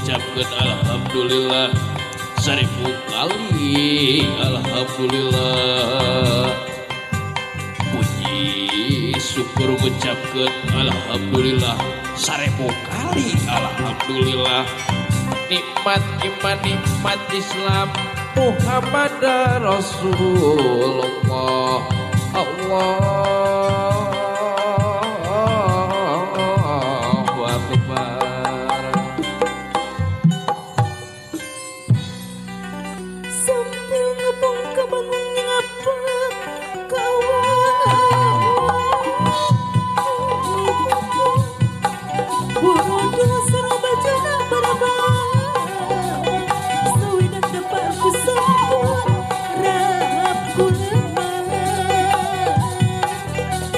ngucapkeun alhamdulillah 1000 kali alhamdulillah. Puji syukur ngucapkeun alhamdulillah 1000 kali alhamdulillah. Nikmat iman nikmat Islam Muhammad Rasulullah. Allahu Akbar. Sambil ngebong kebangun ngapa kawan bodoh sarang bajana barabara sawidak dapat aku sambut rahapku lemah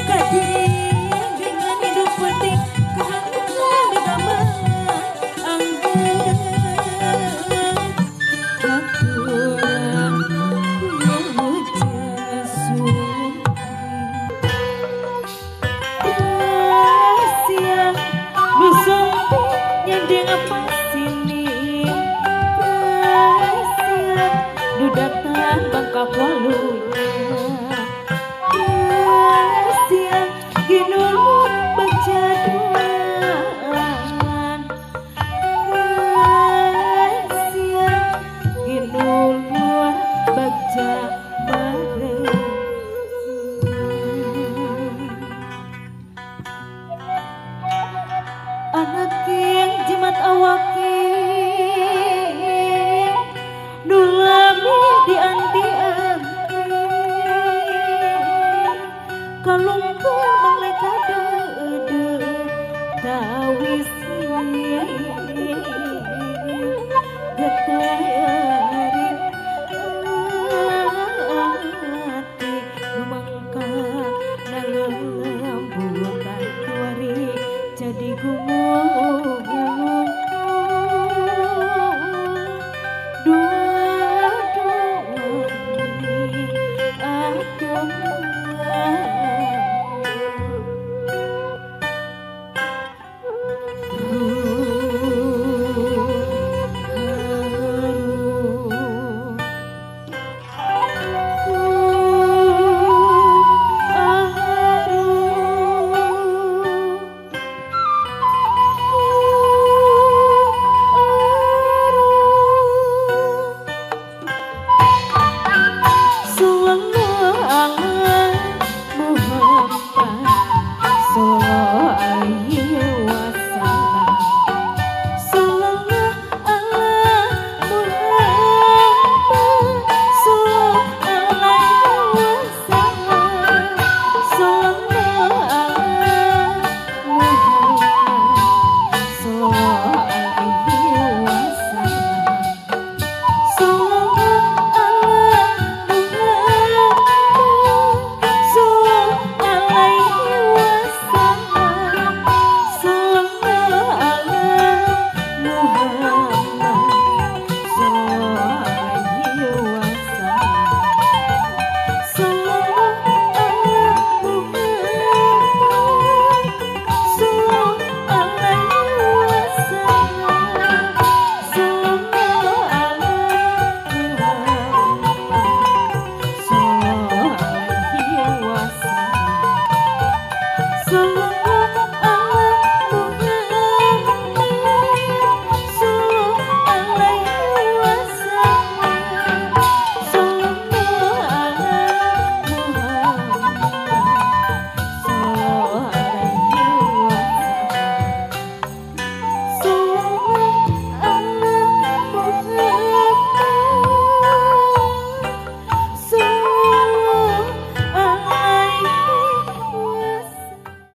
kadang dengan hidup penting kehancuran berdama anggun aturan yang menjasuh rahasia nusumpi nyandeng apa sini rahasia nu datang bangka waluya